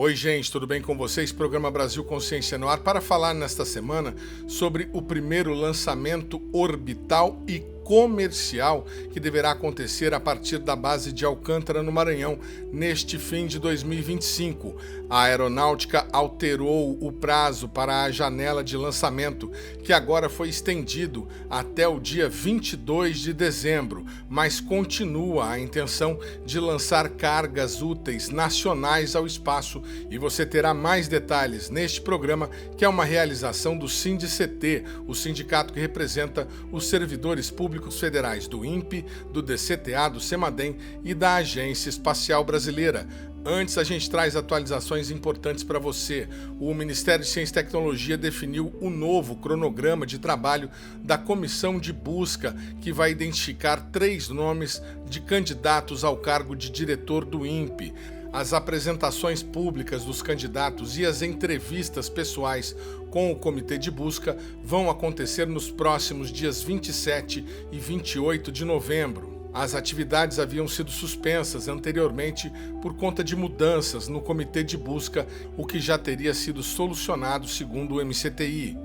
Oi, gente, tudo bem com vocês? Programa Brasil Consciência no ar para falar nesta semana sobre o primeiro lançamento orbital e comercial que deverá acontecer a partir da base de Alcântara, no Maranhão, neste fim de 2025. A aeronáutica alterou o prazo para a janela de lançamento, que agora foi estendido até o dia 22 de dezembro, mas continua a intenção de lançar cargas úteis nacionais ao espaço, e você terá mais detalhes neste programa, que é uma realização do Sindict, o sindicato que representa os servidores públicos federais do INPE, do DCTA, do CEMADEM e da Agência Espacial Brasileira. Antes, a gente traz atualizações importantes para você. O Ministério de Ciência e Tecnologia definiu o novo cronograma de trabalho da Comissão de Busca, que vai identificar 3 nomes de candidatos ao cargo de diretor do INPE. As apresentações públicas dos candidatos e as entrevistas pessoais com o Comitê de Busca vão acontecer nos próximos dias 27 e 28 de novembro. As atividades haviam sido suspensas anteriormente por conta de mudanças no Comitê de Busca, o que já teria sido solucionado segundo o MCTI.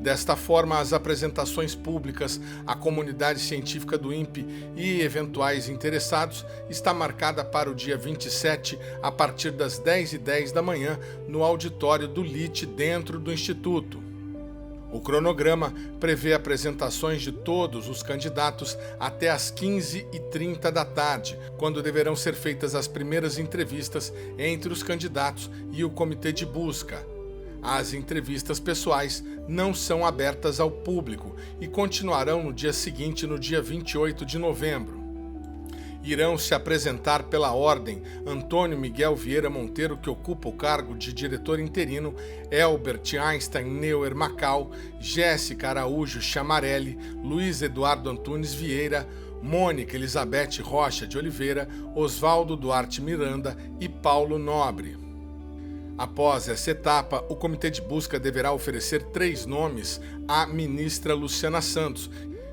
Desta forma, as apresentações públicas à comunidade científica do INPE e eventuais interessados está marcada para o dia 27, a partir das 10h10 da manhã, no auditório do LIT, dentro do Instituto. O cronograma prevê apresentações de todos os candidatos até às 15h30 da tarde, quando deverão ser feitas as primeiras entrevistas entre os candidatos e o Comitê de Busca. As entrevistas pessoais não são abertas ao público e continuarão no dia seguinte, no dia 28 de novembro. Irão se apresentar pela ordem Antônio Miguel Vieira Monteiro, que ocupa o cargo de diretor interino, Elbert Einstein Neuer Macau, Jéssica Araújo Chamarelli, Luiz Eduardo Antunes Vieira, Mônica Elizabeth Rocha de Oliveira, Oswaldo Duarte Miranda e Paulo Nobre. Após essa etapa, o Comitê de Busca deverá oferecer 3 nomes à ministra Luciana Santos,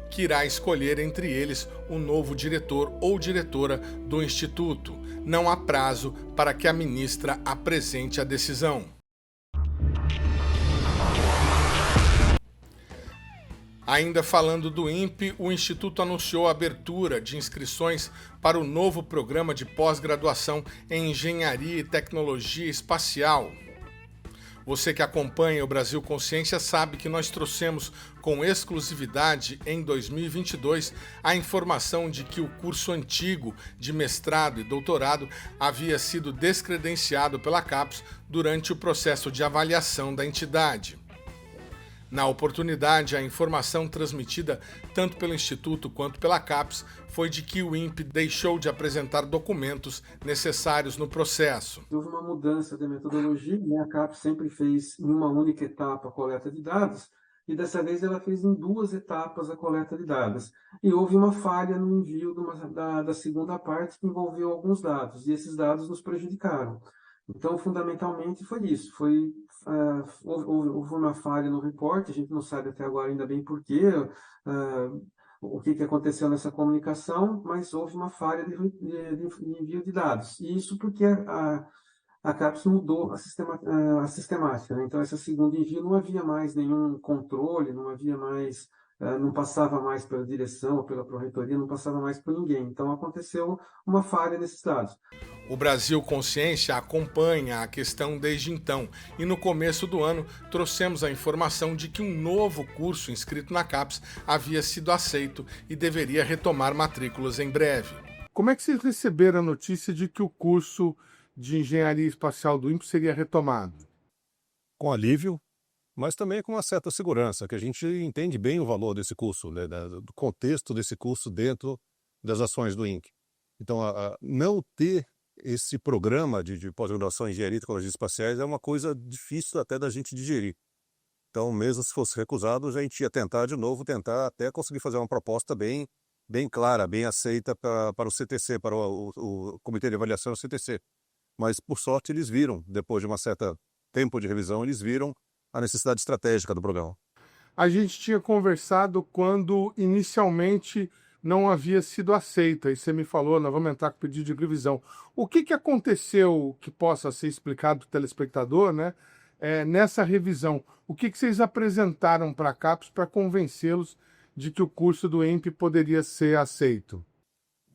que irá escolher entre eles o novo diretor ou diretora do Instituto. Não há prazo para que a ministra apresente a decisão. Ainda falando do INPE, o Instituto anunciou a abertura de inscrições para o novo programa de pós-graduação em Engenharia e Tecnologia Espacial. Você que acompanha o Brasil Consciência sabe que nós trouxemos com exclusividade em 2022 a informação de que o curso antigo de mestrado e doutorado havia sido descredenciado pela CAPES durante o processo de avaliação da entidade. Na oportunidade, a informação transmitida tanto pelo Instituto quanto pela CAPES foi de que o INPE deixou de apresentar documentos necessários no processo. Houve uma mudança de metodologia, né? A CAPES sempre fez em uma única etapa a coleta de dados, e dessa vez ela fez em 2 etapas a coleta de dados. E houve uma falha no envio da segunda parte, que envolveu alguns dados, e esses dados nos prejudicaram. Então, fundamentalmente, foi isso. Houve uma falha no report, a gente não sabe até agora ainda bem por quê, o que aconteceu nessa comunicação, mas houve uma falha de envio de dados. E isso porque a CAPES mudou a sistemática, né? Então, esse segundo envio não havia mais nenhum controle, não passava mais pela direção ou pela pró-reitoria, não passava mais por ninguém. Então, aconteceu uma falha nesses dados. O Brasil Consciência acompanha a questão desde então e no começo do ano trouxemos a informação de que um novo curso inscrito na CAPES havia sido aceito e deveria retomar matrículas em breve. Como é que vocês receberam a notícia de que o curso de Engenharia Espacial do INPE seria retomado? Com alívio, mas também com uma certa segurança, que a gente entende bem o valor desse curso, né, do contexto desse curso dentro das ações do INPE. Então, não ter esse programa de pós-graduação em Engenharia e Tecnologias Espaciais é uma coisa difícil até da gente digerir. Então, mesmo se fosse recusado, a gente ia tentar de novo, tentar até conseguir fazer uma proposta bem clara, bem aceita para o CTC, para o Comitê de Avaliação do CTC. Mas, por sorte, eles viram, depois de uma certa tempo de revisão, eles viram a necessidade estratégica do programa. A gente tinha conversado quando inicialmente não havia sido aceita. E você me falou, nós vamos entrar com pedido de revisão. O que aconteceu que possa ser explicado para o telespectador, né, nessa revisão? O que vocês apresentaram para a CAPES para convencê-los de que o curso do INPE poderia ser aceito?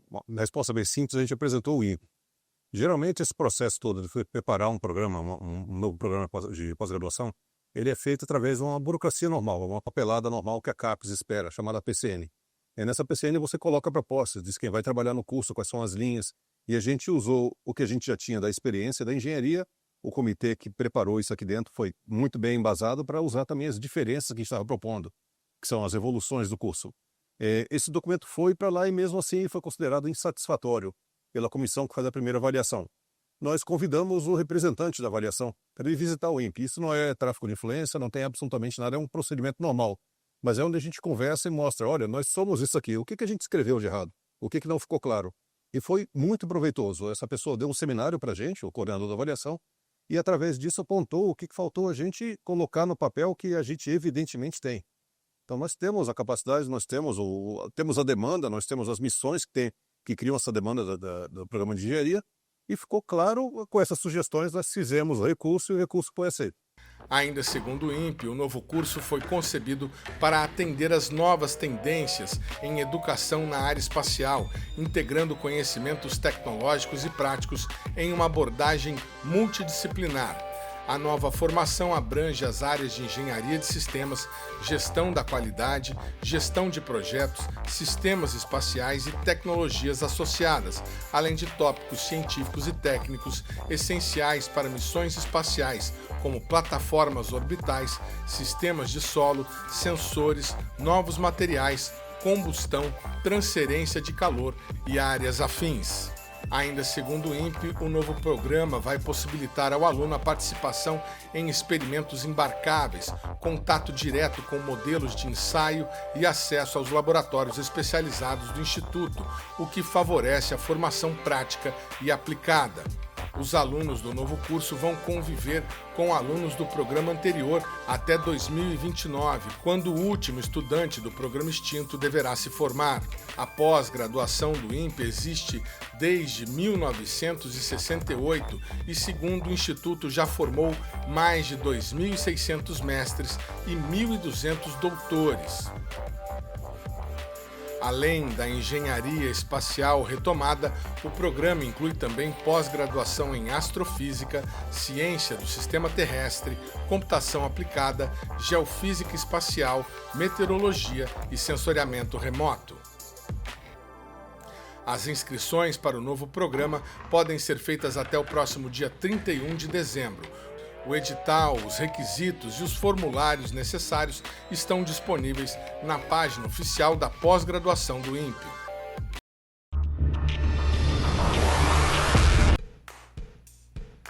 Bom, na resposta bem simples, a gente apresentou o INPE. Geralmente, esse processo todo de preparar um programa, um novo programa de pós-graduação, ele é feito através de uma burocracia normal, uma papelada normal que a CAPES espera, chamada PCN. E nessa PCN você coloca a proposta, diz quem vai trabalhar no curso, quais são as linhas, e a gente usou o que a gente já tinha da experiência da engenharia. O comitê que preparou isso aqui dentro foi muito bem embasado para usar também as diferenças que a gente estava propondo, que são as evoluções do curso. Esse documento foi para lá e mesmo assim foi considerado insatisfatório pela comissão que faz a primeira avaliação. Nós convidamos o representante da avaliação para ir visitar o INPE. Isso não é tráfico de influência, não tem absolutamente nada, é um procedimento normal. Mas é onde a gente conversa e mostra, olha, nós somos isso aqui, o que a gente escreveu de errado? O que não ficou claro? E foi muito proveitoso. Essa pessoa deu um seminário para a gente, o coordenador da avaliação, e através disso apontou o que faltou a gente colocar no papel que a gente evidentemente tem. Então nós temos a capacidade, nós temos a demanda, nós temos as missões que criam essa demanda do programa de engenharia, e ficou claro, com essas sugestões, nós fizemos o recurso e o recurso foi aceito. Ainda segundo o INPE, o novo curso foi concebido para atender às novas tendências em educação na área espacial, integrando conhecimentos tecnológicos e práticos em uma abordagem multidisciplinar. A nova formação abrange as áreas de engenharia de sistemas, gestão da qualidade, gestão de projetos, sistemas espaciais e tecnologias associadas, além de tópicos científicos e técnicos essenciais para missões espaciais, como plataformas orbitais, sistemas de solo, sensores, novos materiais, combustão, transferência de calor e áreas afins. Ainda segundo o INPE, o novo programa vai possibilitar ao aluno a participação em experimentos embarcáveis, contato direto com modelos de ensaio e acesso aos laboratórios especializados do Instituto, o que favorece a formação prática e aplicada. Os alunos do novo curso vão conviver com alunos do programa anterior até 2029, quando o último estudante do programa extinto deverá se formar. A pós-graduação do INPE existe desde 1968 e, segundo o Instituto, já formou mais de 2.600 mestres e 1.200 doutores. Além da engenharia espacial retomada, o programa inclui também pós-graduação em astrofísica, ciência do sistema terrestre, computação aplicada, geofísica espacial, meteorologia e sensoriamento remoto. As inscrições para o novo programa podem ser feitas até o próximo dia 31 de dezembro. O edital, os requisitos e os formulários necessários estão disponíveis na página oficial da pós-graduação do INPE.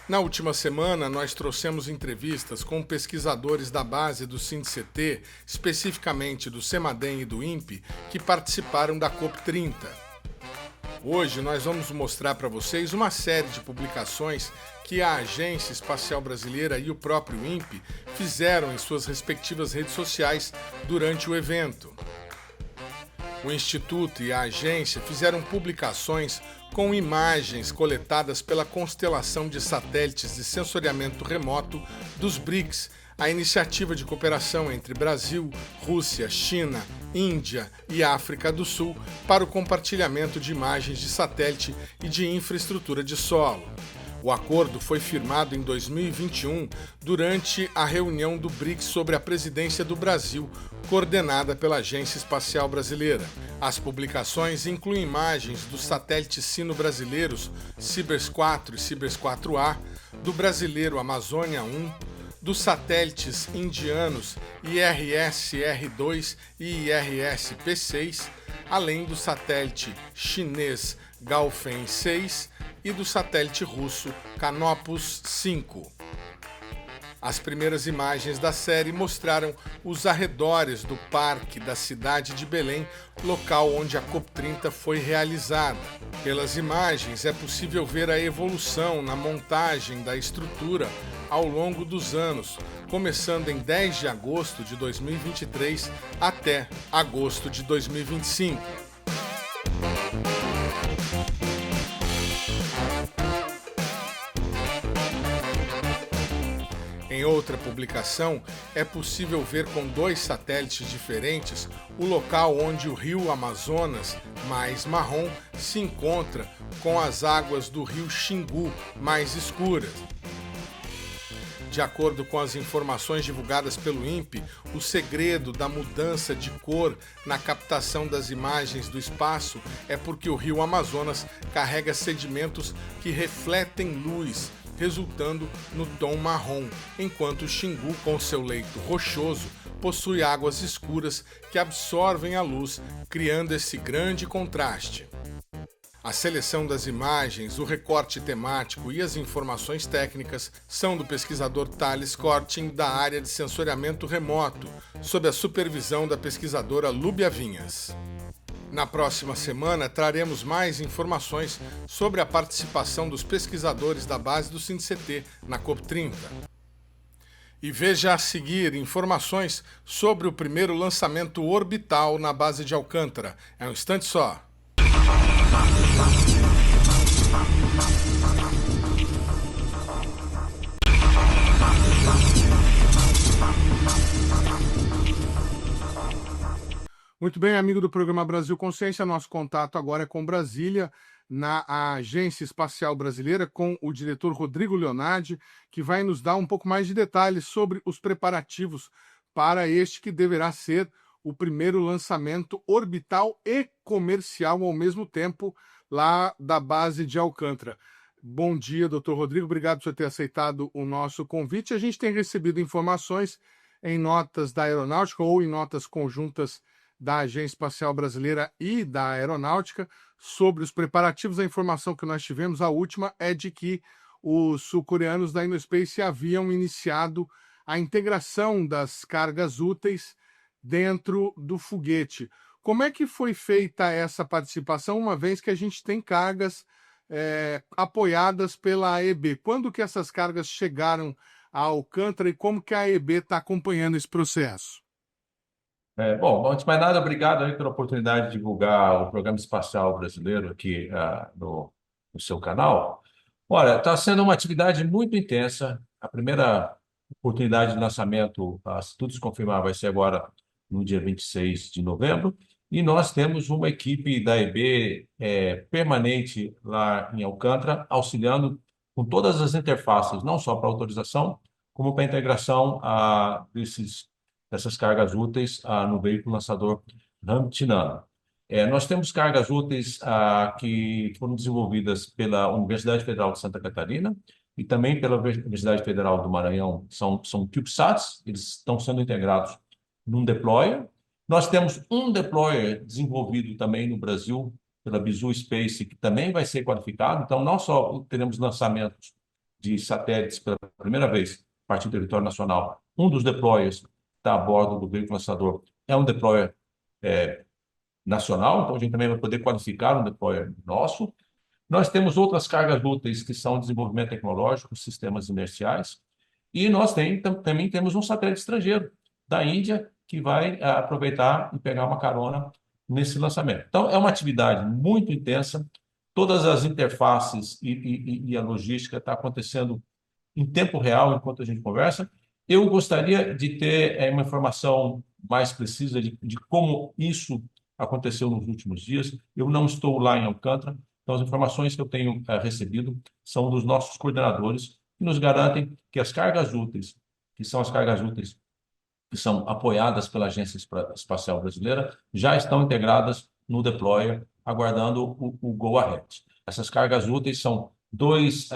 Na última semana, nós trouxemos entrevistas com pesquisadores da base do SINDCT, especificamente do CEMADEM e do INPE, que participaram da COP30. Hoje nós vamos mostrar para vocês uma série de publicações que a Agência Espacial Brasileira e o próprio INPE fizeram em suas respectivas redes sociais durante o evento. O Instituto e a agência fizeram publicações com imagens coletadas pela constelação de satélites de sensoriamento remoto dos BRICS, a iniciativa de cooperação entre Brasil, Rússia, China, Índia e África do Sul para o compartilhamento de imagens de satélite e de infraestrutura de solo. O acordo foi firmado em 2021 durante a reunião do BRICS sobre a presidência do Brasil, coordenada pela Agência Espacial Brasileira. As publicações incluem imagens dos satélites sino-brasileiros Cibers 4 e Cibers 4A, do brasileiro Amazônia 1, dos satélites indianos IRS-R2 e IRS-P6, além do satélite chinês Gaofen 6 e do satélite russo Canopus 5. As primeiras imagens da série mostraram os arredores do parque da cidade de Belém, local onde a COP30 foi realizada. Pelas imagens é possível ver a evolução na montagem da estrutura ao longo dos anos, começando em 10 de agosto de 2023 até agosto de 2025. Em outra publicação, é possível ver com 2 satélites diferentes o local onde o rio Amazonas, mais marrom, se encontra com as águas do rio Xingu, mais escuras. De acordo com as informações divulgadas pelo INPE, o segredo da mudança de cor na captação das imagens do espaço é porque o rio Amazonas carrega sedimentos que refletem luz, resultando no tom marrom, enquanto o Xingu, com seu leito rochoso, possui águas escuras que absorvem a luz, criando esse grande contraste. A seleção das imagens, o recorte temático e as informações técnicas são do pesquisador Thales Kortin, da área de sensoriamento remoto, sob a supervisão da pesquisadora Lúbia Vinhas. Na próxima semana, traremos mais informações sobre a participação dos pesquisadores da base do SINCT na COP30. E veja a seguir informações sobre o primeiro lançamento orbital na base de Alcântara. É um instante só. Muito bem, amigo do programa Brasil Consciência, nosso contato agora é com Brasília, na Agência Espacial Brasileira, com o diretor Rodrigo Leonardi, que vai nos dar um pouco mais de detalhes sobre os preparativos para este que deverá ser o primeiro lançamento orbital e comercial ao mesmo tempo lá da base de Alcântara. Bom dia, doutor Rodrigo, obrigado por ter aceitado o nosso convite. A gente tem recebido informações em notas da Aeronáutica ou em notas conjuntas da Agência Espacial Brasileira e da Aeronáutica sobre os preparativos. A informação que nós tivemos, a última, é de que os sul-coreanos da Innospace haviam iniciado a integração das cargas úteis dentro do foguete. Como é que foi feita essa participação, uma vez que a gente tem cargas apoiadas pela AEB? Quando que essas cargas chegaram a Alcântara e como que a AEB está acompanhando esse processo? Bom, antes de mais nada, obrigado aí pela oportunidade de divulgar o Programa Espacial Brasileiro aqui no seu canal. Olha, está sendo uma atividade muito intensa. A primeira oportunidade de lançamento, se tudo se confirmar, vai ser agora no dia 26 de novembro. E nós temos uma equipe da EB permanente lá em Alcântara, auxiliando com todas as interfaces, não só para autorização, como para a integração dessas cargas úteis no veículo lançador Ramtinano. Nós temos cargas úteis que foram desenvolvidas pela Universidade Federal de Santa Catarina e também pela Universidade Federal do Maranhão. São CubeSats, eles estão sendo integrados num deployer. Nós temos um deployer desenvolvido também no Brasil pela Bizu Space, que também vai ser qualificado. Então, não só teremos lançamentos de satélites pela primeira vez a partir do território nacional, um dos deployers está a bordo do veículo lançador é um deployer nacional, então a gente também vai poder qualificar um deployer nosso. Nós temos outras cargas úteis que são desenvolvimento tecnológico, sistemas inerciais, e nós também temos um satélite estrangeiro da Índia que vai aproveitar e pegar uma carona nesse lançamento. Então, é uma atividade muito intensa, todas as interfaces e a logística está acontecendo em tempo real enquanto a gente conversa. Eu gostaria de ter uma informação mais precisa de como isso aconteceu nos últimos dias. Eu não estou lá em Alcântara, então as informações que eu tenho recebido são dos nossos coordenadores, que nos garantem que as cargas úteis, que são as cargas úteis que são apoiadas pela Agência Espacial Brasileira, já estão integradas no deployer, aguardando o go-ahead. Essas cargas úteis são 2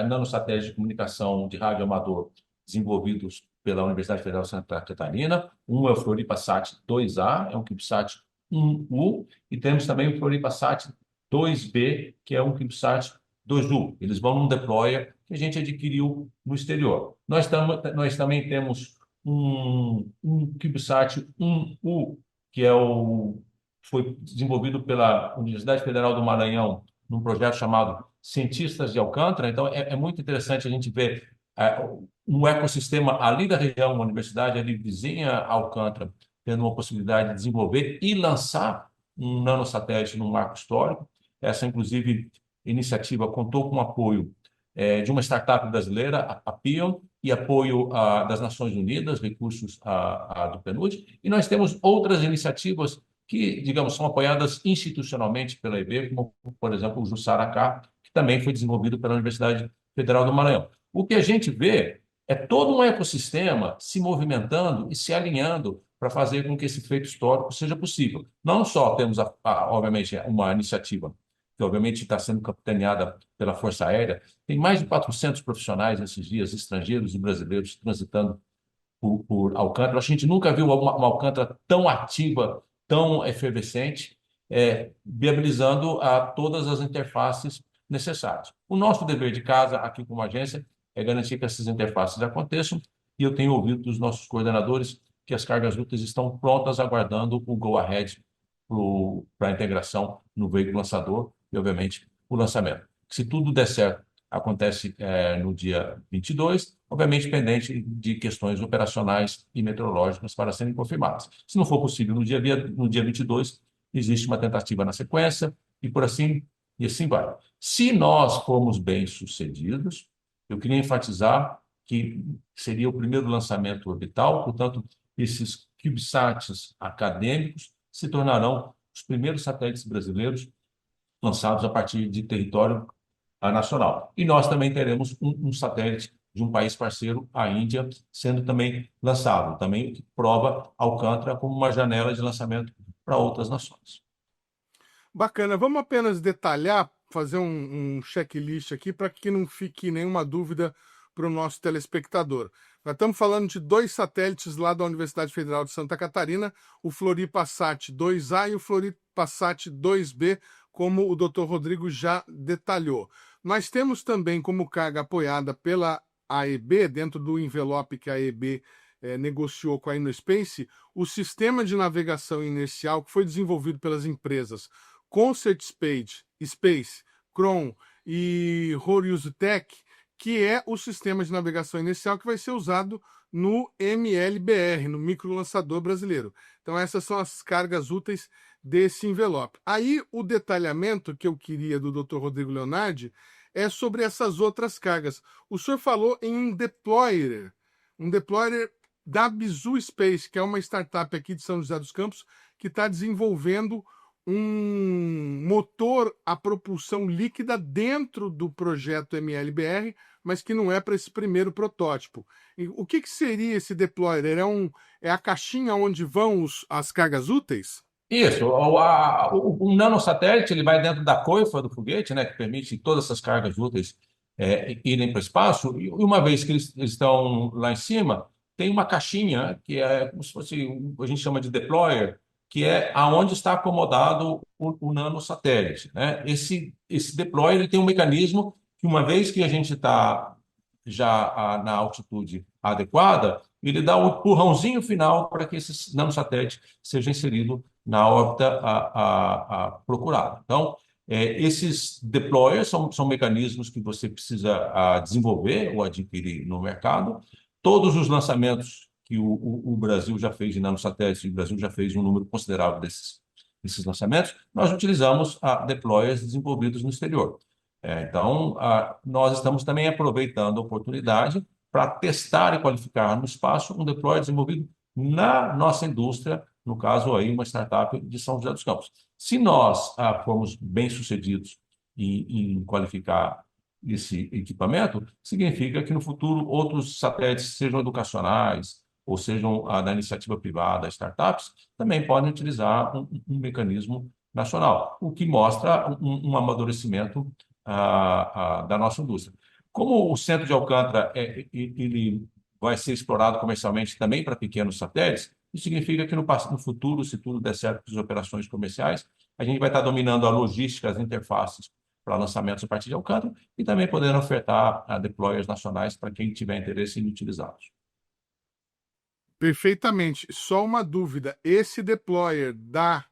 nanosatélites de comunicação de rádio amador desenvolvidos pela Universidade Federal de Santa Catarina. Um é o FloripaSat 2A, é um CubeSat 1U, e temos também o FloripaSat 2B, que é um CubeSat 2U. Eles vão num deployer que a gente adquiriu no exterior. Nós também temos um CubeSat 1U, que foi desenvolvido pela Universidade Federal do Maranhão num projeto chamado Cientistas de Alcântara. Então, é muito interessante a gente ver um ecossistema ali da região, uma universidade ali vizinha a Alcântara, tendo uma possibilidade de desenvolver e lançar um nanosatélite num marco histórico. Essa, inclusive, iniciativa contou com o apoio de uma startup brasileira, a Pion, e apoio das Nações Unidas, recursos do PNUD, e nós temos outras iniciativas que, digamos, são apoiadas institucionalmente pela EIB, como, por exemplo, o Jussara-Cá, que também foi desenvolvido pela Universidade Federal do Maranhão. O que a gente vê é todo um ecossistema se movimentando e se alinhando para fazer com que esse feito histórico seja possível. Não só temos, obviamente, uma iniciativa que, obviamente, está sendo capitaneada pela Força Aérea, tem mais de 400 profissionais nesses dias, estrangeiros e brasileiros, transitando por Alcântara. A gente nunca viu uma Alcântara tão ativa, tão efervescente, viabilizando todas as interfaces necessárias. O nosso dever de casa, aqui como agência, é garantir que essas interfaces aconteçam, e eu tenho ouvido dos nossos coordenadores que as cargas úteis estão prontas, aguardando o go-ahead para a integração no veículo lançador e, obviamente, o lançamento. Se tudo der certo, acontece no dia 22, obviamente pendente de questões operacionais e meteorológicas para serem confirmadas. Se não for possível no dia 22, existe uma tentativa na sequência e assim vai. Se nós formos bem-sucedidos, eu queria enfatizar que seria o primeiro lançamento orbital, portanto, esses CubeSats acadêmicos se tornarão os primeiros satélites brasileiros lançados a partir de território nacional. E nós também teremos um satélite de um país parceiro, a Índia, sendo também lançado, também que prova Alcântara como uma janela de lançamento para outras nações. Bacana. Vamos apenas detalhar, fazer um checklist aqui para que não fique nenhuma dúvida para o nosso telespectador. Nós estamos falando de 2 satélites lá da Universidade Federal de Santa Catarina, o Floripasat 2A e o Floripasat 2B, como o Dr. Rodrigo já detalhou. Nós temos também como carga apoiada pela AEB, dentro do envelope que a AEB negociou com a InnoSpace, o sistema de navegação inercial que foi desenvolvido pelas empresas Concert Space, Kron e Horiuztech, que é o sistema de navegação inercial que vai ser usado no MLBR, no microlançador brasileiro. Então essas são as cargas úteis desse envelope. Aí o detalhamento que eu queria do Dr. Rodrigo Leonardi é sobre essas outras cargas. O senhor falou em um deployer da Bizu Space, que é uma startup aqui de São José dos Campos, que está desenvolvendo um motor a propulsão líquida dentro do projeto MLBR, mas que não é para esse primeiro protótipo. E o que seria esse deployer? É a caixinha onde vão as cargas úteis? Isso, o nanosatélite ele vai dentro da coifa do foguete, né, que permite todas essas cargas úteis irem para o espaço, e uma vez que eles estão lá em cima, tem uma caixinha que é como se fosse, a gente chama de deployer, que é aonde está acomodado o nanosatélite, né? Esse deployer ele tem um mecanismo que, uma vez que a gente está já na altitude adequada, ele dá um empurrãozinho final para que esse nanosatélite seja inserido na órbita procurada. Então, esses deployers são mecanismos que você precisa desenvolver ou adquirir no mercado. Todos os lançamentos que o Brasil já fez de nanosatélites, o Brasil já fez um número considerável desses lançamentos, nós utilizamos deployers desenvolvidos no exterior. Então, nós estamos também aproveitando a oportunidade para testar e qualificar no espaço um deployer desenvolvido na nossa indústria, no caso aí uma startup de São José dos Campos. Se nós formos bem-sucedidos em qualificar esse equipamento, significa que no futuro outros satélites, sejam educacionais ou sejam da iniciativa privada, startups, também podem utilizar um mecanismo nacional, o que mostra um amadurecimento da nossa indústria. Como o centro de Alcântara ele vai ser explorado comercialmente também para pequenos satélites, isso significa que no futuro, se tudo der certo com as operações comerciais, a gente vai estar dominando a logística, as interfaces para lançamentos a partir de Alcântara e também podendo ofertar deployers nacionais para quem tiver interesse em utilizá-los. Perfeitamente. Só uma dúvida. Esse deployer da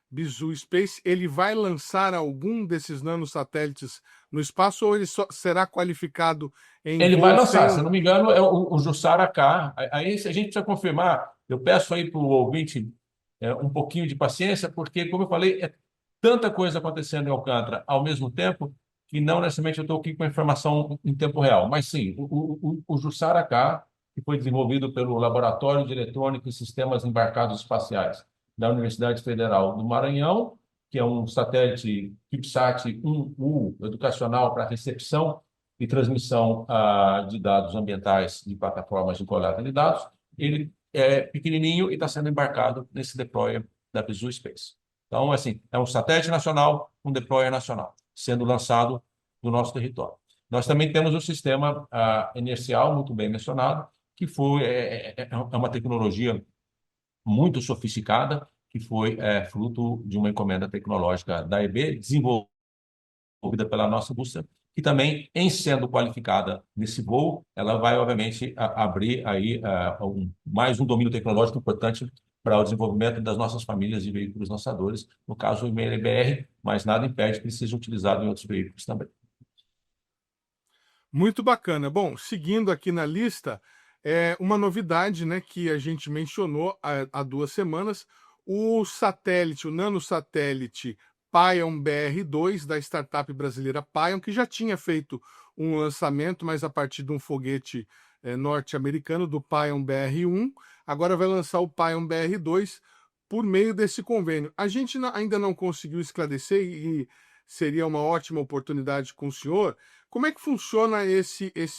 Bizu Space, ele vai lançar algum desses nanosatélites no espaço ou ele só será qualificado em Ele vai lançar, sem... se não me engano, é o Jussara-Cá. Aí a gente precisa confirmar. Eu peço aí para o ouvinte um pouquinho de paciência, porque, como eu falei, é tanta coisa acontecendo em Alcântara ao mesmo tempo que não necessariamente eu estou aqui com a informação em tempo real, mas sim, o Jussara-K, que foi desenvolvido pelo Laboratório de Eletrônica e Sistemas Embarcados Espaciais da Universidade Federal do Maranhão, que é um satélite CubeSat 1U educacional para recepção e transmissão de dados ambientais de plataformas de coleta de dados. Ele é pequenininho e está sendo embarcado nesse deployer da Bizu Space. Então, assim, é um satélite nacional, um deployer nacional, sendo lançado no nosso território. Nós também temos o sistema inercial, muito bem mencionado, que é uma tecnologia muito sofisticada, que foi fruto de uma encomenda tecnológica da EB, desenvolvida pela nossa indústria, que também, em sendo qualificada nesse voo, ela vai, obviamente, abrir aí mais um domínio tecnológico importante para o desenvolvimento das nossas famílias de veículos lançadores, no caso o MLBR, mas nada impede que ele seja utilizado em outros veículos também. Muito bacana. Bom, seguindo aqui na lista, uma novidade, né, que a gente mencionou há 2 semanas, o satélite, o nanosatélite Pion BR-2 da startup brasileira Pion, que já tinha feito um lançamento, mas a partir de um foguete norte-americano do Pion BR-1, agora vai lançar o Pion BR-2 por meio desse convênio. A gente ainda não conseguiu esclarecer e seria uma ótima oportunidade com o senhor. Como é que funciona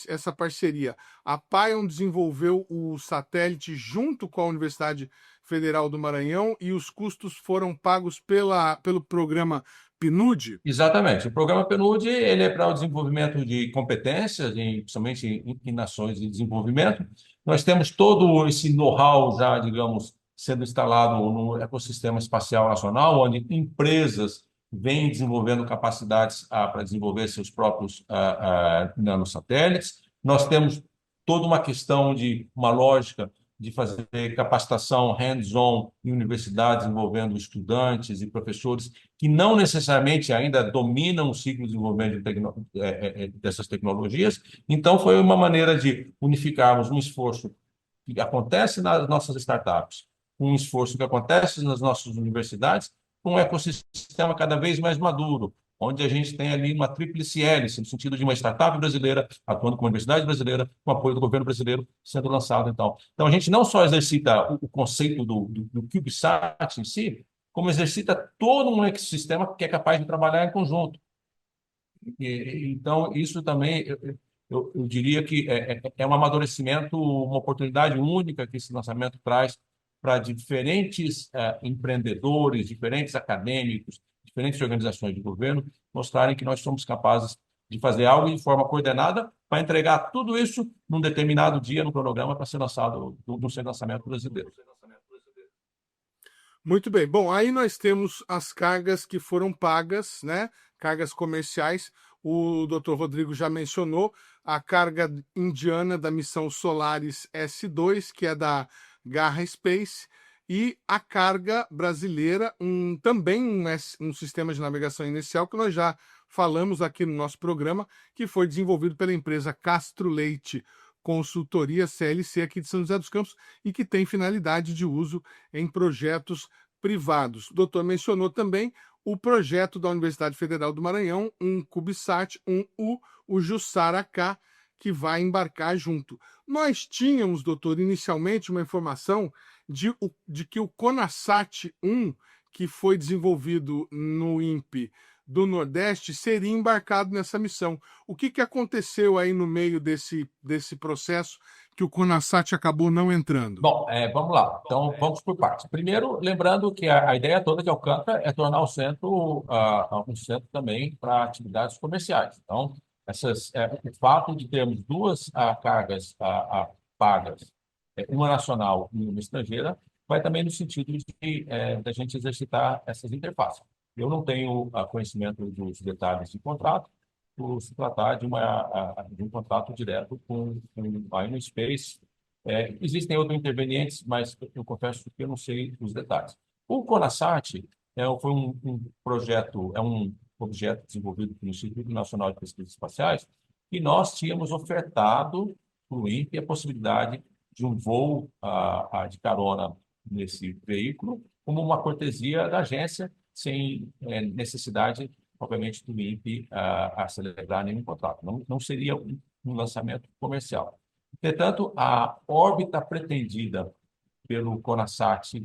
essa parceria? A Pion desenvolveu o satélite junto com a Universidade Federal do Maranhão e os custos foram pagos pelo programa PNUD? Exatamente. O programa PNUD ele é para o desenvolvimento de competências, principalmente em nações de desenvolvimento. Nós temos todo esse know-how já, digamos, sendo instalado no ecossistema espacial nacional, onde empresas vêm desenvolvendo capacidades para desenvolver seus próprios nanosatélites. Nós temos toda uma questão de uma lógica de fazer capacitação hands-on em universidades envolvendo estudantes e professores que não necessariamente ainda dominam o ciclo de desenvolvimento dessas tecnologias. Então, foi uma maneira de unificarmos um esforço que acontece nas nossas startups, um esforço que acontece nas nossas universidades, com um ecossistema cada vez mais maduro, onde a gente tem ali uma tríplice hélice, no sentido de uma startup brasileira atuando com uma universidade brasileira, com apoio do governo brasileiro sendo lançado. Então a gente não só exercita o conceito do CubeSat em si, como exercita todo um ecossistema que é capaz de trabalhar em conjunto. Então, isso também, eu diria que um amadurecimento, uma oportunidade única que esse lançamento traz para diferentes empreendedores, diferentes acadêmicos, diferentes organizações de governo mostrarem que nós somos capazes de fazer algo de forma coordenada para entregar tudo isso num determinado dia no cronograma para ser lançado no seu lançamento brasileiro. Muito bem. Bom, aí nós temos as cargas que foram pagas, né? Cargas comerciais. O Dr. Rodrigo já mencionou a carga indiana da missão Solaris S2, que é da Garra Space, e a carga brasileira, também um sistema de navegação inicial que nós já falamos aqui no nosso programa, que foi desenvolvido pela empresa Castro Leite Consultoria CLC aqui de São José dos Campos e que tem finalidade de uso em projetos privados. O doutor mencionou também o projeto da Universidade Federal do Maranhão, um CubeSat 1U, o Jussara-K, que vai embarcar junto. Nós tínhamos, doutor, inicialmente uma informação de que o CONASAT 1, que foi desenvolvido no INPE do Nordeste, seria embarcado nessa missão. O que aconteceu aí no meio desse processo que o CONASAT acabou não entrando? Bom, vamos lá. Então, vamos por partes. Primeiro, lembrando que a ideia toda de Alcântara é tornar o centro um centro também para atividades comerciais. Então, o fato de termos duas cargas pagas, uma nacional e uma estrangeira, vai também no sentido de da gente exercitar essas interfaces. Eu não tenho conhecimento dos detalhes de contrato, por se tratar de um contrato direto com a InnoSpace. Existem outros intervenientes, mas eu confesso que eu não sei os detalhes. O CONASAT foi um projeto, um objeto desenvolvido pelo Instituto Nacional de Pesquisas Espaciais, e nós tínhamos ofertado para o INPE a possibilidade de um voo de carona nesse veículo, como uma cortesia da agência, sem necessidade obviamente, do INPE a celebrar nenhum contrato. Não seria um lançamento comercial. Entretanto, a órbita pretendida pelo CONASAT,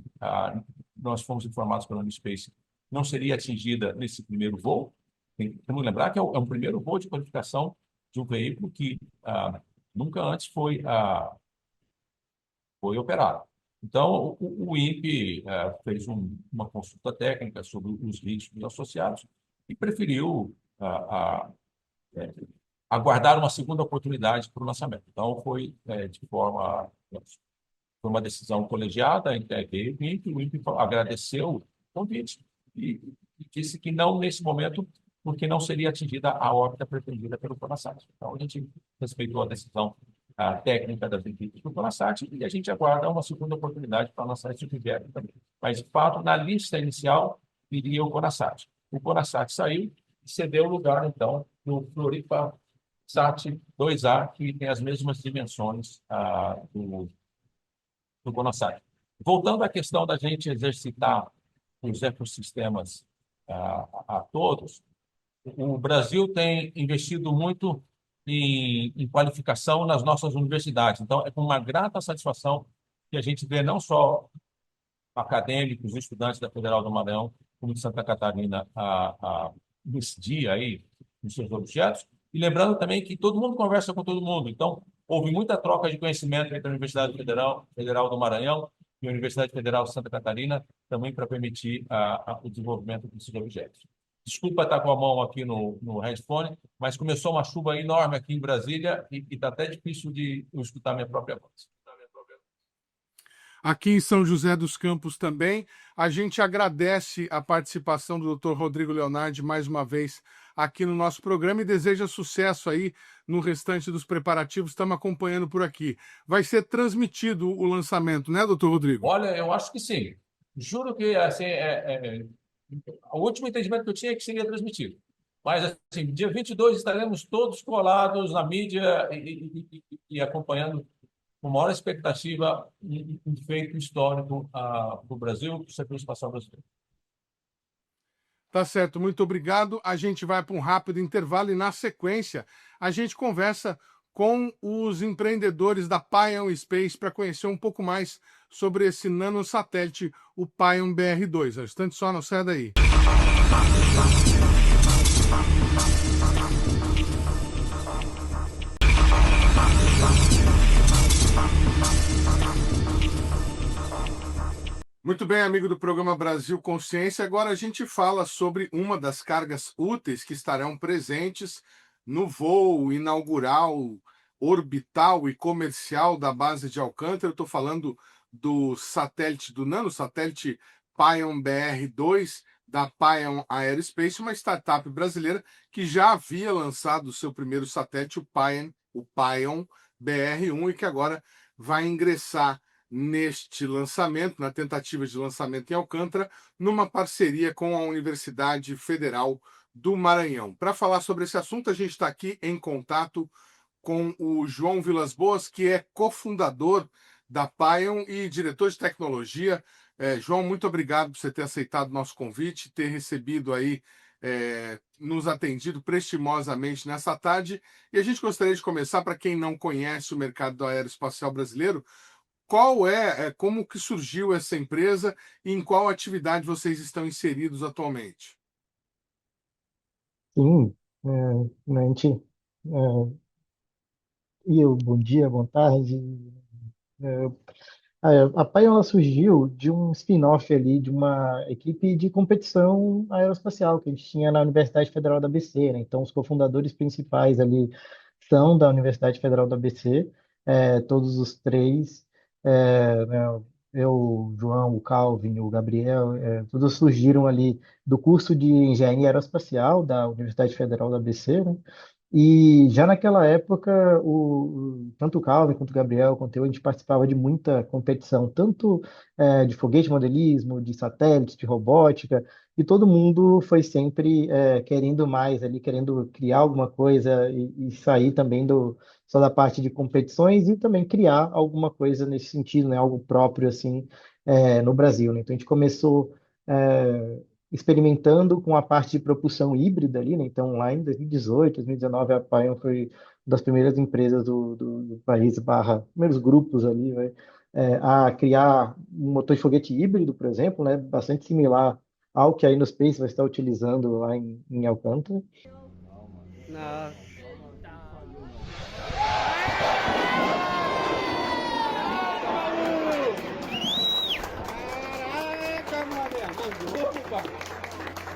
nós fomos informados pela Unispace, não seria atingida nesse primeiro voo. Temos que lembrar que é um primeiro voo de qualificação de um veículo que nunca antes foi operado. Então, o INPE fez uma consulta técnica sobre os riscos associados e preferiu aguardar uma segunda oportunidade para o lançamento. Então, foi uma decisão colegiada entre a EPE e o INPE agradeceu o convite e disse que não nesse momento, porque não seria atingida a órbita pretendida pelo CONASAT. Então, a gente respeitou a decisão técnica das equipes do CONASAT e a gente aguarda uma segunda oportunidade para lançar esse projeto também. Mas, de fato, na lista inicial, iria o CONASAT. O CONASAT saiu e cedeu o lugar, então, no Floripa Sat 2A, que tem as mesmas dimensões do CONASAT. Voltando à questão da gente exercitar os ecossistemas a todos, o Brasil tem investido muito em qualificação nas nossas universidades. Então, é com uma grata satisfação que a gente vê não só acadêmicos e estudantes da Federal do Maranhão, como de Santa Catarina, nesse dia aí, nos seus objetos. E lembrando também que todo mundo conversa com todo mundo. Então, houve muita troca de conhecimento entre a Universidade Federal do Maranhão e a Universidade Federal de Santa Catarina, também para permitir o desenvolvimento desses objetos. Desculpa estar com a mão aqui no headphone, mas começou uma chuva enorme aqui em Brasília e está até difícil de eu escutar minha própria voz. Aqui em São José dos Campos também. A gente agradece a participação do Dr. Rodrigo Leonardi mais uma vez aqui no nosso programa e deseja sucesso aí no restante dos preparativos. Estamos acompanhando por aqui. Vai ser transmitido o lançamento, né, doutor Rodrigo? Olha, eu acho que sim. Juro que assim, o último entendimento que eu tinha é que seria transmitido. Mas, assim, dia 22 estaremos todos colados na mídia e acompanhando com maior expectativa um feito histórico para o Brasil, para o setor espacial brasileiro. Tá certo, muito obrigado. A gente vai para um rápido intervalo e, na sequência, a gente conversa com os empreendedores da Pion Space para conhecer um pouco mais sobre esse nanosatélite, o Pion BR2. Instante só, não sai daí. Muito bem, amigo do programa Brasil Consciência. Agora a gente fala sobre uma das cargas úteis que estarão presentes no voo inaugural, orbital e comercial da base de Alcântara. Eu estou falando do satélite, do nanosatélite Pion BR2, da Pion Aerospace, uma startup brasileira que já havia lançado o seu primeiro satélite, o Pion BR1, e que agora vai ingressar neste lançamento, na tentativa de lançamento em Alcântara, numa parceria com a Universidade Federal do Maranhão. Para falar sobre esse assunto, a gente está aqui em contato com o João Vilas Boas, que é cofundador da Pion e diretor de tecnologia. João, muito obrigado por você ter aceitado o nosso convite, ter recebido aí, nos atendido prestimosamente nessa tarde. E a gente gostaria de começar, para quem não conhece o mercado aeroespacial brasileiro, como que surgiu essa empresa e em qual atividade vocês estão inseridos atualmente? Sim, a gente, bom dia, boa tarde. É, a Pion ela surgiu de um spin-off ali de uma equipe de competição aeroespacial que a gente tinha na Universidade Federal da ABC, né? Então, os cofundadores principais ali são da Universidade Federal da ABC, todos os três, né, eu, o João, o Calvin, o Gabriel, todos surgiram ali do curso de Engenharia Aeroespacial da Universidade Federal da ABC, né? E já naquela época, tanto o Calvin quanto o Gabriel, quanto eu, a gente participava de muita competição, tanto de foguete modelismo, de satélites, de robótica, e todo mundo foi sempre querendo mais ali, querendo criar alguma coisa e sair também só da parte de competições e também criar alguma coisa nesse sentido, né, algo próprio assim no Brasil, né? Então a gente começou experimentando com a parte de propulsão híbrida ali, né? Então, lá em 2018, 2019, a Pion foi uma das primeiras empresas do país, barra, primeiros grupos ali, né? A criar um motor de foguete híbrido, por exemplo, né? Bastante similar ao que a Innospace vai estar utilizando lá em Alcântara.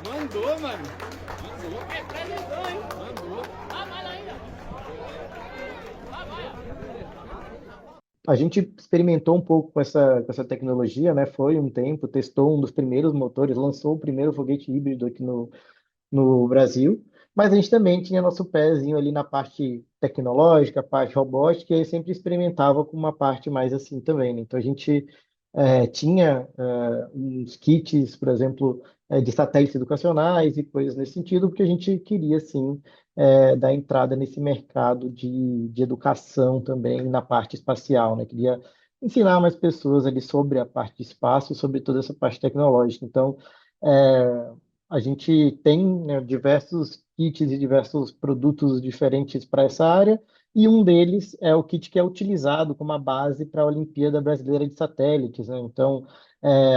Mandou, mano. Mandou. Mandou. A gente experimentou um pouco com essa tecnologia, né? Foi um tempo, testou um dos primeiros motores, lançou o primeiro foguete híbrido aqui no Brasil, mas a gente também tinha nosso pezinho ali na parte tecnológica, parte robótica, e sempre experimentava com uma parte mais assim também, né? Então a gente tinha uns kits, por exemplo, de satélites educacionais e coisas nesse sentido, porque a gente queria sim dar entrada nesse mercado de educação também na parte espacial, né? Queria ensinar mais pessoas ali sobre a parte de espaço, sobre toda essa parte tecnológica. Então, é, a gente tem, né, diversos kits e diversos produtos diferentes para essa área, e um deles é o kit que é utilizado como a base para a Olimpíada Brasileira de Satélites, né? Então,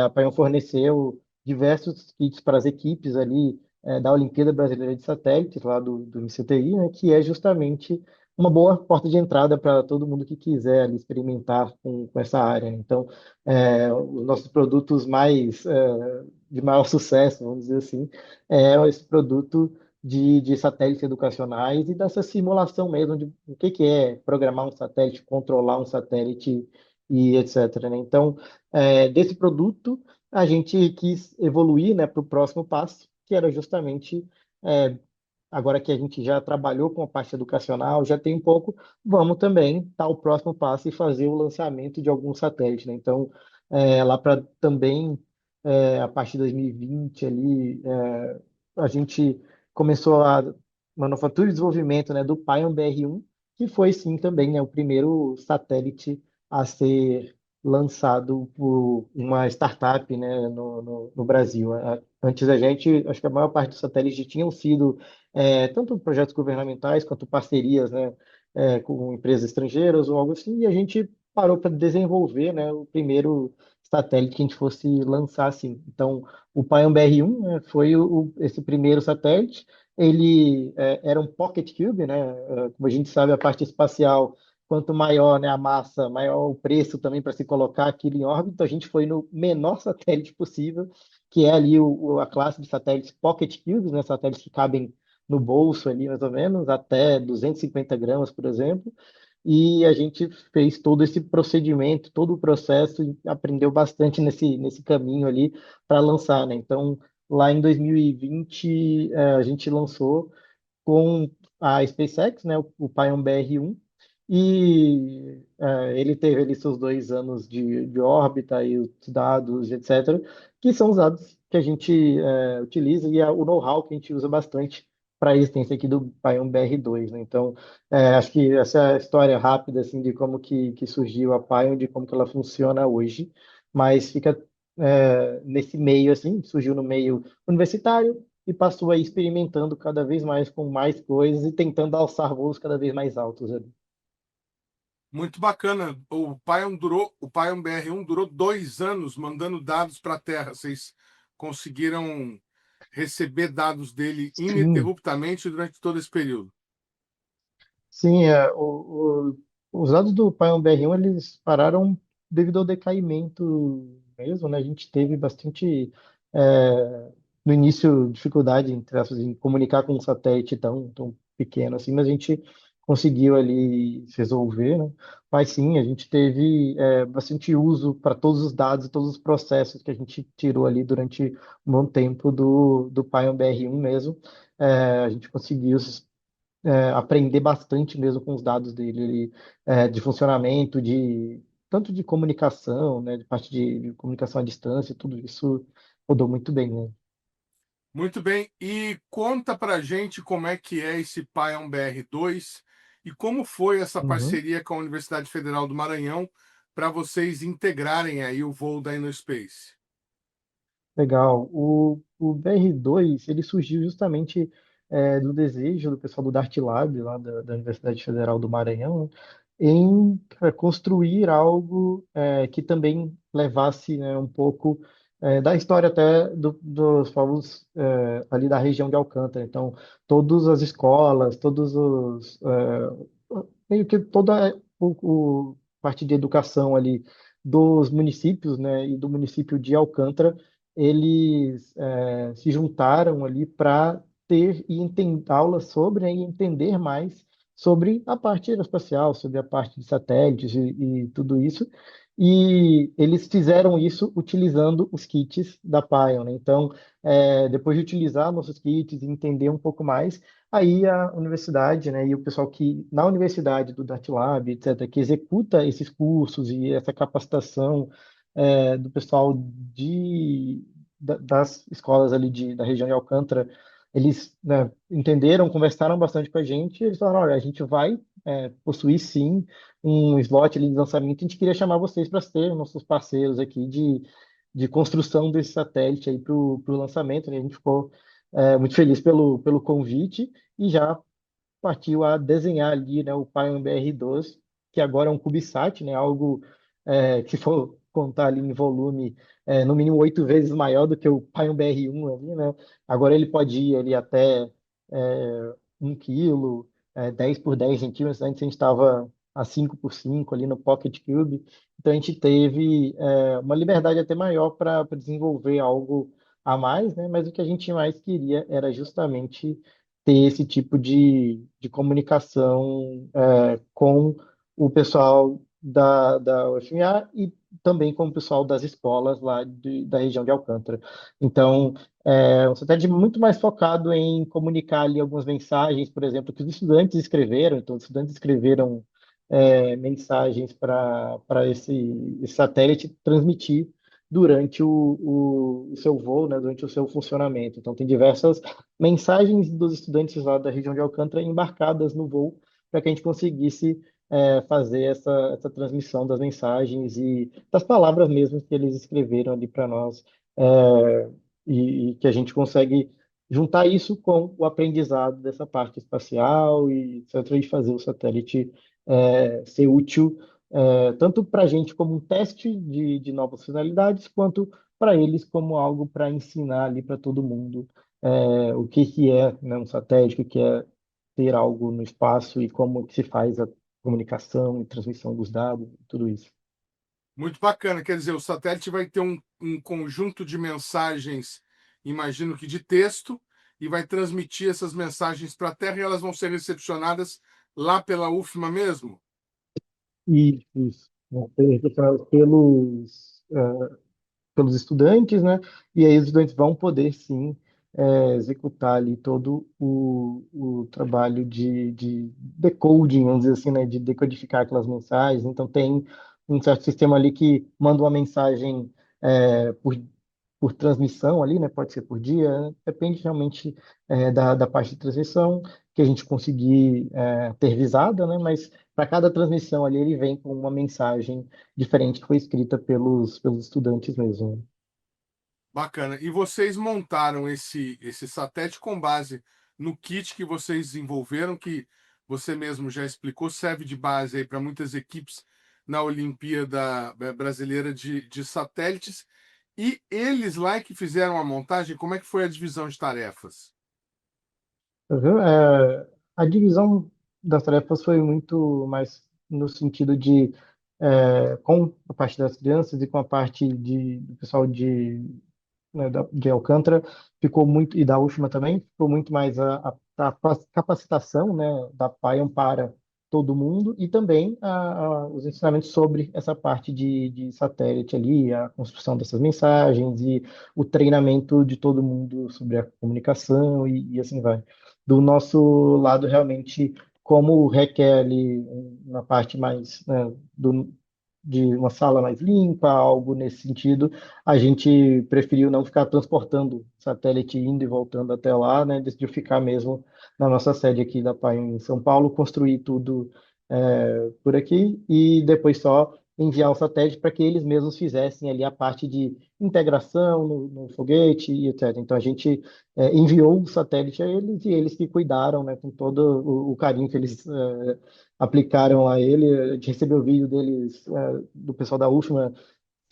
a Paion forneceu diversos kits para as equipes ali da Olimpíada Brasileira de Satélites, lá do MCTI, né? Que é justamente uma boa porta de entrada para todo mundo que quiser ali experimentar com essa área, né? Então, os nossos produtos mais de maior sucesso, vamos dizer assim, é esse produto de satélites educacionais e dessa simulação mesmo de o que é programar um satélite, controlar um satélite e etc, né? Então, desse produto, a gente quis evoluir, né, para o próximo passo, que era justamente, é, agora que a gente já trabalhou com a parte educacional, já tem um pouco, vamos também dar o próximo passo e fazer o lançamento de alguns satélites, né? Então, lá para também, a partir de 2020 ali, a gente começou a manufatura e desenvolvimento, né, do Pion BR-1, que foi sim também, né, o primeiro satélite a ser lançado por uma startup, né, no Brasil. Antes a gente, acho que a maior parte dos satélites tinham sido tanto projetos governamentais quanto parcerias, né, com empresas estrangeiras ou algo assim, e a gente parou para desenvolver, né, o primeiro satélite que a gente fosse lançar assim. Então, o Pion BR-1, né, foi esse primeiro satélite. Ele era um pocket cube, né? Como a gente sabe, a parte espacial, quanto maior, né, a massa, maior o preço também para se colocar aquilo em órbita. Então, a gente foi no menor satélite possível, que é ali a classe de satélites pocket cubes, né? Satélites que cabem no bolso ali, mais ou menos, até 250 gramas, por exemplo. E a gente fez todo esse procedimento, todo o processo, e aprendeu bastante nesse caminho ali para lançar, né? Então, lá em 2020, a gente lançou com a SpaceX, né, o Pion BR-1, e ele teve ali seus 2 anos de órbita e os dados, etc., que são os dados que a gente utiliza e o know-how que a gente usa bastante para a existência aqui do Pion BR-2, né? Então, acho que essa é a história rápida assim, de como que surgiu a Pion, de como que ela funciona hoje, mas fica nesse meio, assim, surgiu no meio universitário, e passou aí experimentando cada vez mais com mais coisas e tentando alçar voos cada vez mais altos ali. Muito bacana. O Pion BR-1 durou 2 anos mandando dados para a Terra. Vocês conseguiram receber dados dele Sim, ininterruptamente durante todo esse período. sim, os dados do Pion BR-1 eles pararam devido ao decaimento mesmo, né? A gente teve bastante, no início, dificuldade entre aspas, em comunicar com um satélite tão pequeno assim, mas a gente conseguiu ali resolver, né? Mas sim, a gente teve bastante uso para todos os dados e todos os processos que a gente tirou ali durante um bom tempo do Pion BR-1 mesmo. A gente conseguiu aprender bastante mesmo com os dados dele, de funcionamento, tanto de comunicação, né, de parte de comunicação à distância, tudo isso rodou muito bem, né? Muito bem. E conta para gente como é que é esse Pion BR-2 e como foi essa Uhum. parceria com a Universidade Federal do Maranhão para vocês integrarem aí o voo da InnoSpace. Legal. O o BR2 ele surgiu justamente do desejo do pessoal do Dart Lab, lá da Universidade Federal do Maranhão, em construir algo que também levasse, né, um pouco da história até dos povos ali da região de Alcântara. Então, todas as escolas, meio que toda parte de educação ali dos municípios, né, e do município de Alcântara, eles se juntaram ali para ter e entender aulas sobre, né, e entender mais sobre a parte aeroespacial, sobre a parte de satélites e tudo isso. E eles fizeram isso utilizando os kits da Pion, né? Então, depois de utilizar nossos kits e entender um pouco mais, aí a universidade, né, e o pessoal que na universidade do DartLab, etc., que executa esses cursos e essa capacitação do pessoal das escolas ali da região de Alcântara, eles, né, entenderam, conversaram bastante com a gente, e eles falaram, olha, a gente vai possuir sim um slot ali de lançamento, a gente queria chamar vocês para ser nossos parceiros aqui de construção desse satélite aí para o lançamento, né? A gente ficou muito feliz pelo convite e já partiu a desenhar ali, né, o Pion BR-12, que agora é um CubeSat, né, algo que se for contar ali em volume, no mínimo 8 vezes maior do que o Pion BR-1 ali, né? Agora ele pode ir ali até 1 quilo, 10 por 10 centímetros, antes a gente estava a 5 por 5 ali no Pocket Cube, então a gente teve uma liberdade até maior para desenvolver algo a mais, né? Mas o que a gente mais queria era justamente ter esse tipo de comunicação com o pessoal da UFMA e também com o pessoal das escolas lá da região de Alcântara. Então, um satélite muito mais focado em comunicar ali algumas mensagens, por exemplo, que os estudantes escreveram. Então, os estudantes escreveram mensagens para esse satélite transmitir durante o seu voo, né, durante o seu funcionamento. Então, tem diversas mensagens dos estudantes lá da região de Alcântara embarcadas no voo para que a gente conseguisse fazer essa transmissão das mensagens e das palavras mesmo que eles escreveram ali para nós, e que a gente consegue juntar isso com o aprendizado dessa parte espacial e etc., e fazer o satélite ser útil tanto para a gente como um teste de novas finalidades, quanto para eles como algo para ensinar ali para todo mundo o que é, né, um satélite, o que é ter algo no espaço e como que se faz a comunicação e transmissão dos dados, tudo isso. Muito bacana. Quer dizer, o satélite vai ter um conjunto de mensagens, imagino que de texto, e vai transmitir essas mensagens para a Terra e elas vão ser recepcionadas lá pela UFMA mesmo? Isso. Vão ser recepcionados pelos estudantes, né? E aí os estudantes vão poder sim executar ali todo o trabalho de decoding, vamos dizer assim, né? De decodificar aquelas mensagens. Então tem um certo sistema ali que manda uma mensagem por transmissão ali, né? Pode ser por dia, né? Depende realmente da parte de transmissão que a gente conseguir ter visada, né? Mas para cada transmissão ali ele vem com uma mensagem diferente que foi escrita pelos estudantes mesmo, né? Bacana. E vocês montaram esse satélite com base no kit que vocês desenvolveram, que você mesmo já explicou, serve de base aí para muitas equipes na Olimpíada Brasileira de Satélites. E eles lá que fizeram a montagem, como é que foi a divisão de tarefas? Uhum. A divisão das tarefas foi muito mais no sentido de, com a parte das crianças e com a parte do pessoal né, de Alcântara, ficou muito, e da UFMA também, ficou muito mais a capacitação, né, da PAION para todo mundo e também os ensinamentos sobre essa parte de satélite ali, a construção dessas mensagens e o treinamento de todo mundo sobre a comunicação e assim vai. Do nosso lado, realmente, como requer ali uma parte mais, né, de uma sala mais limpa, algo nesse sentido, a gente preferiu não ficar transportando satélite indo e voltando até lá, né? Decidiu ficar mesmo na nossa sede aqui da PAI em São Paulo, construir tudo por aqui e depois só enviar o satélite para que eles mesmos fizessem ali a parte de integração no foguete e etc. Então a gente enviou o satélite a eles e eles que cuidaram, né, com todo o carinho que eles aplicaram a ele. A gente recebeu vídeo deles, do pessoal da UFMA,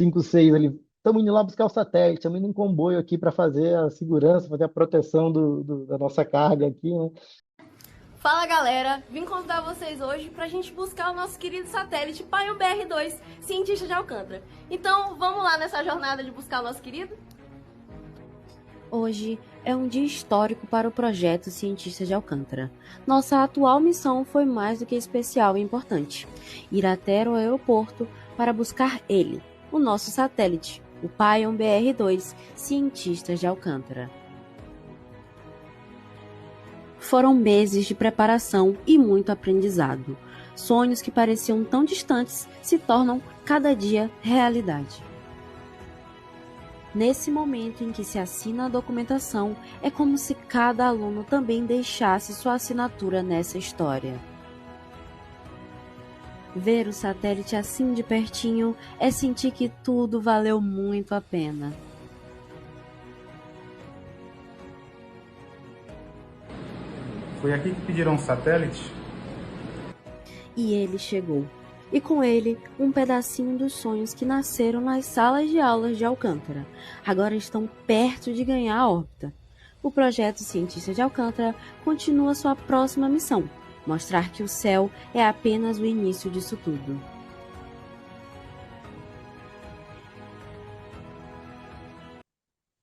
5, 6 ali. Estamos indo lá buscar o satélite, estamos indo em comboio aqui para fazer a segurança, fazer a proteção da nossa carga aqui, né? Fala galera, vim convidar vocês hoje pra gente buscar o nosso querido satélite Paion BR2, cientista de Alcântara. Então vamos lá nessa jornada de buscar o nosso querido? Hoje é um dia histórico para o projeto Cientista de Alcântara. Nossa atual missão foi mais do que especial e importante: ir até o aeroporto para buscar ele, o nosso satélite, o Paion BR2, Cientistas de Alcântara. Foram meses de preparação e muito aprendizado. Sonhos que pareciam tão distantes se tornam cada dia realidade. Nesse momento em que se assina a documentação, é como se cada aluno também deixasse sua assinatura nessa história. Ver o satélite assim de pertinho é sentir que tudo valeu muito a pena. Foi aqui que pediram um satélite? E ele chegou. E com ele, um pedacinho dos sonhos que nasceram nas salas de aulas de Alcântara. Agora estão perto de ganhar a órbita. O projeto Cientista de Alcântara continua sua próxima missão: mostrar que o céu é apenas o início disso tudo.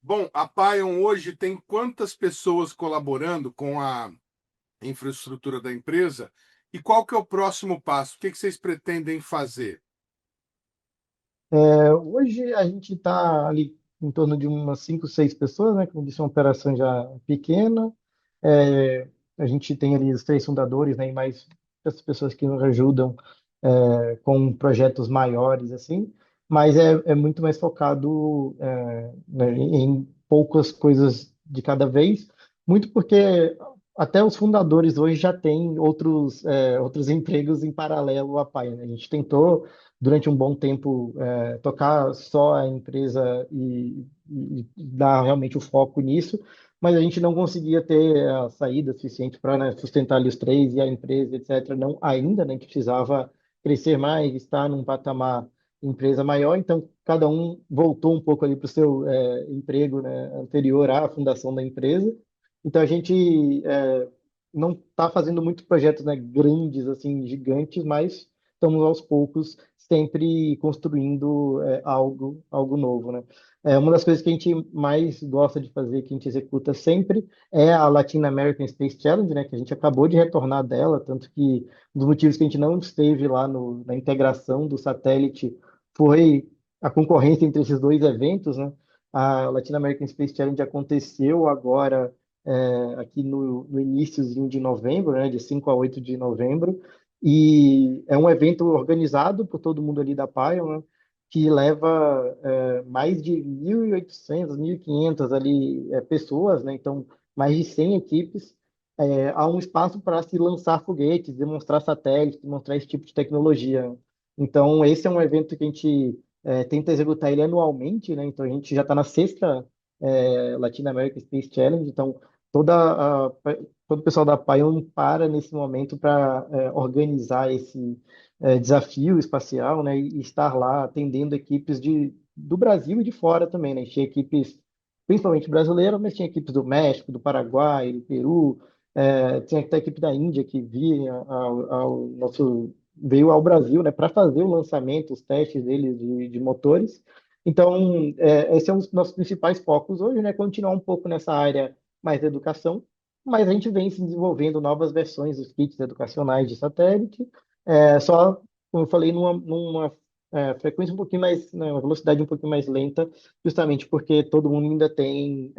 Bom, a Paion hoje tem quantas pessoas colaborando com a infraestrutura da empresa? E qual que é o próximo passo? O que vocês pretendem fazer? Hoje a gente está ali em torno de umas 5, 6 pessoas, né? Como disse, é uma operação já pequena. É, a gente tem ali os 3 fundadores, né? E mais essas pessoas que nos ajudam com projetos maiores, assim. Mas é muito mais focado né, em poucas coisas de cada vez. Muito porque até os fundadores hoje já têm outros empregos em paralelo à Pai, né? A gente tentou durante um bom tempo tocar só a empresa e dar realmente o foco nisso, mas a gente não conseguia ter a saída suficiente para, né, sustentar ali os 3 e a empresa, etc. Não, ainda, né, a gente precisava crescer mais, estar num patamar empresa maior, então cada um voltou um pouco ali para o seu emprego, né, anterior à fundação da empresa. Então a gente não está fazendo muitos projetos, né, grandes, assim, gigantes, mas estamos aos poucos sempre construindo algo novo, né? Uma das coisas que a gente mais gosta de fazer, que a gente executa sempre, é a Latin American Space Challenge, né? Que a gente acabou de retornar dela, tanto que um dos motivos que a gente não esteve lá na integração do satélite foi a concorrência entre esses 2 eventos, né? A Latin American Space Challenge aconteceu agora aqui no iníciozinho de novembro, né? De 5 a 8 de novembro, e é um evento organizado por todo mundo ali da Paion, né, que leva mais de 1.800, 1.500 ali pessoas, né, então mais de 100 equipes. Há um espaço para se lançar foguetes, demonstrar satélites, demonstrar esse tipo de tecnologia. Então esse é um evento que a gente tenta executar ele anualmente, né, então a gente já está na 6ª Latin American Space Challenge, então toda a todo o pessoal da Paion para nesse momento para organizar esse desafio espacial, né, e estar lá atendendo equipes do Brasil e de fora também, né? Tinha equipes principalmente brasileiras, mas tinha equipes do México, do Paraguai, do Peru, tinha até a equipe da Índia que veio ao Brasil, né, para fazer o lançamento, os testes deles de motores. Então, esse é um dos nossos principais focos hoje, né? Continuar um pouco nessa área mais da educação, mas a gente vem se desenvolvendo novas versões dos kits educacionais de satélite, só, como eu falei, numa frequência um pouquinho mais, né, uma velocidade um pouquinho mais lenta, justamente porque todo mundo ainda tem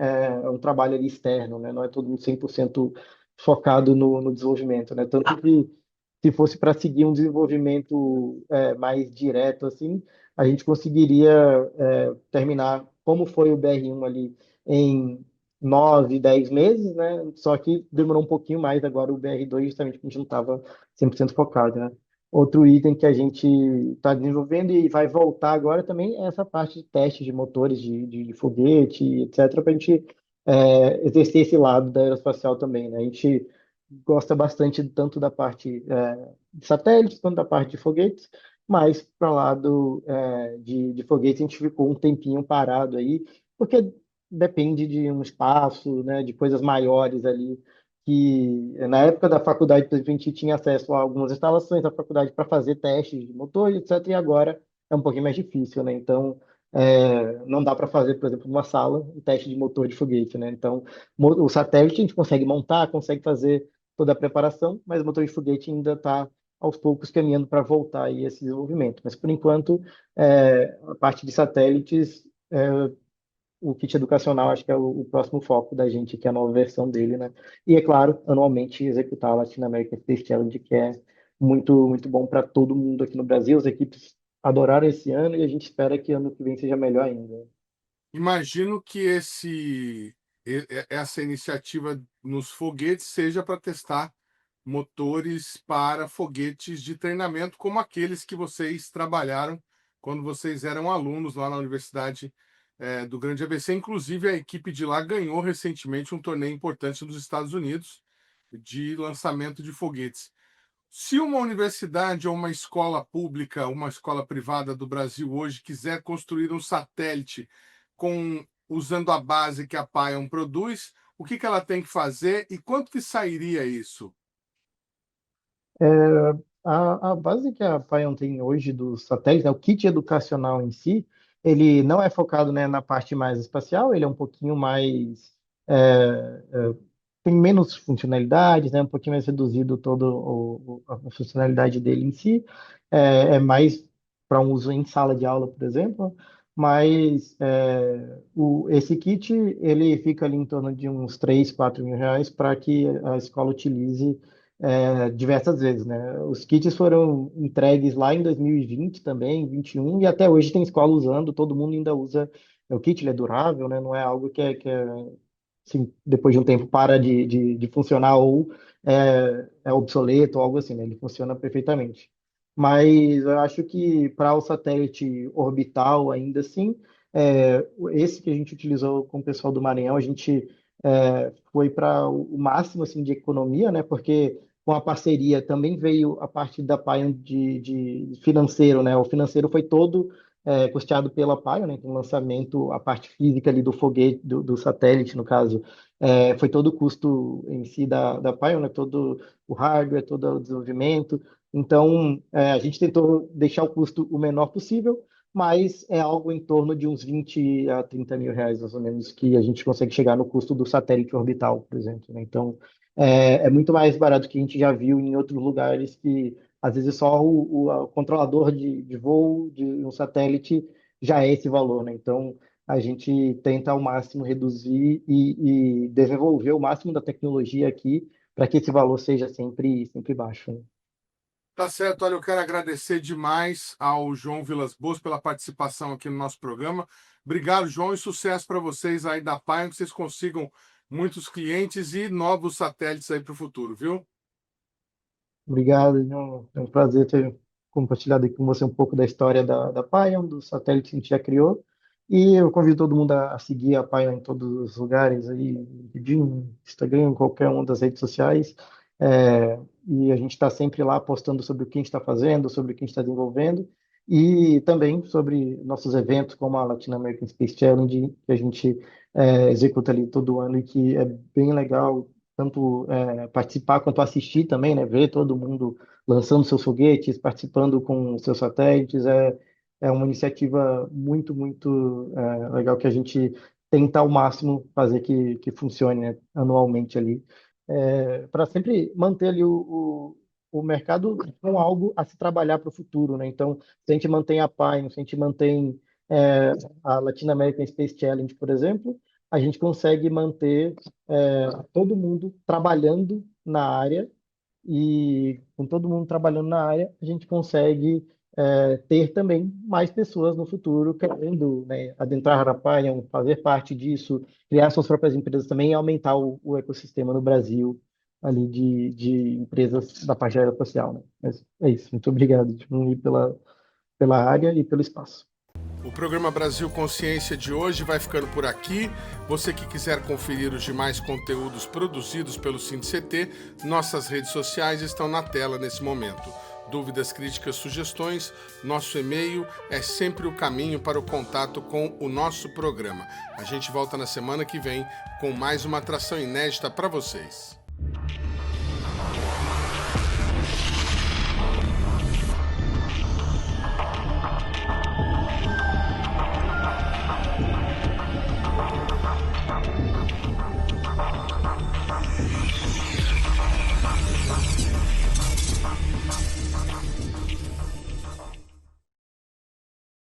um trabalho ali externo, né, não é todo mundo 100% focado no desenvolvimento, né, tanto que se fosse para seguir um desenvolvimento mais direto, assim, a gente conseguiria terminar como foi o BR1 ali em 9, 10 meses, né? Só que demorou um pouquinho mais agora o BR2, justamente porque a gente não estava 100% focado, né? Outro item que a gente está desenvolvendo e vai voltar agora também é essa parte de testes de motores de foguete, etc., para a gente exercer esse lado da aeroespacial também, né? A gente gosta bastante tanto da parte de satélites quanto da parte de foguetes, mas para o lado de foguetes a gente ficou um tempinho parado aí, porque depende de um espaço, né, de coisas maiores ali que na época da faculdade, por exemplo, a gente tinha acesso a algumas instalações da faculdade para fazer testes de motor, etc. E agora é um pouquinho mais difícil, né? Então, não dá para fazer, por exemplo, numa sala um teste de motor de foguete, né? Então, o satélite a gente consegue montar, consegue fazer toda a preparação, mas o motor de foguete ainda está aos poucos caminhando para voltar aí esse desenvolvimento. Mas, por enquanto, a parte de satélites o kit educacional acho que é o próximo foco da gente, que é a nova versão dele, né? E é claro, anualmente executar a Latin American Space Challenge, que é muito, muito bom para todo mundo aqui no Brasil. As equipes adoraram esse ano e a gente espera que ano que vem seja melhor ainda. Imagino que essa iniciativa nos foguetes seja para testar motores para foguetes de treinamento, como aqueles que vocês trabalharam quando vocês eram alunos lá na Universidade do Grande ABC. Inclusive, a equipe de lá ganhou recentemente um torneio importante nos Estados Unidos de lançamento de foguetes. Se uma universidade ou uma escola pública, uma escola privada do Brasil hoje quiser construir um satélite usando a base que a Pion produz, o que ela tem que fazer e quanto que sairia isso? A base que a Pion tem hoje dos satélites, né, o kit educacional em si, ele não é focado, né, na parte mais espacial, ele é um pouquinho mais tem menos funcionalidades, né? Um pouquinho mais reduzido todo a funcionalidade dele em si. É mais para um uso em sala de aula, por exemplo. Mas esse kit ele fica ali em torno de uns 3, 4 mil reais para que a escola utilize diversas vezes, né? Os kits foram entregues lá em 2020 também, 21, e até hoje tem escola usando, todo mundo ainda usa. O kit ele é durável, né? Não é algo que assim, depois de um tempo para de funcionar ou é obsoleto ou algo assim, né? Ele funciona perfeitamente. Mas eu acho que para o satélite orbital, ainda assim, esse que a gente utilizou com o pessoal do Maranhão, a gente foi para o máximo assim, de economia, né? Porque com a parceria também veio a parte da Pion de financeiro, né? O financeiro foi todo custeado pela Pion, né? Então, o lançamento, a parte física ali do foguete, do satélite, no caso, foi todo o custo em si da Pion, né? Todo o hardware, todo o desenvolvimento. Então, a gente tentou deixar o custo o menor possível, mas é algo em torno de uns 20 a 30 mil reais, mais ou menos, que a gente consegue chegar no custo do satélite orbital, por exemplo, né? Então, é muito mais barato que a gente já viu em outros lugares que às vezes só o controlador de voo de um satélite já é esse valor, né? Então, a gente tenta ao máximo reduzir e desenvolver o máximo da tecnologia aqui para que esse valor seja sempre, sempre baixo, né? Tá certo, olha, eu quero agradecer demais ao João Vilas Boas pela participação aqui no nosso programa. Obrigado, João, e sucesso para vocês aí da Pion, que vocês consigam muitos clientes e novos satélites aí para o futuro, viu? Obrigado, João. É um prazer ter compartilhado aqui com você um pouco da história da Pion, do satélite que a gente já criou. E eu convido todo mundo a seguir a Pion em todos os lugares, aí, LinkedIn, Instagram, qualquer uma das redes sociais. E a gente está sempre lá postando sobre o que a gente está fazendo, sobre o que a gente está desenvolvendo, e também sobre nossos eventos, como a Latin American Space Challenge, que a gente executa ali todo ano e que é bem legal tanto participar quanto assistir também, né? Ver todo mundo lançando seus foguetes, participando com seus satélites, é uma iniciativa muito, muito legal que a gente tenta ao máximo fazer que funcione, né, anualmente ali, para sempre manter ali o mercado com algo a se trabalhar para o futuro, né? Então, se a gente mantém a Pine, se a gente mantém é, a Latin American Space Challenge, por exemplo, a gente consegue manter todo mundo trabalhando na área e com todo mundo trabalhando na área, a gente consegue ter também mais pessoas no futuro querendo, né, adentrar a Paion, fazer parte disso, criar suas próprias empresas também e aumentar o ecossistema no Brasil ali de empresas da parte aeroespacial, né? Mas é isso. Muito obrigado, Edmundo, pela área e pelo espaço. O programa Brasil Consciência de hoje vai ficando por aqui. Você que quiser conferir os demais conteúdos produzidos pelo SINCT, nossas redes sociais estão na tela nesse momento. Dúvidas, críticas, sugestões, nosso e-mail é sempre o caminho para o contato com o nosso programa. A gente volta na semana que vem com mais uma atração inédita para vocês.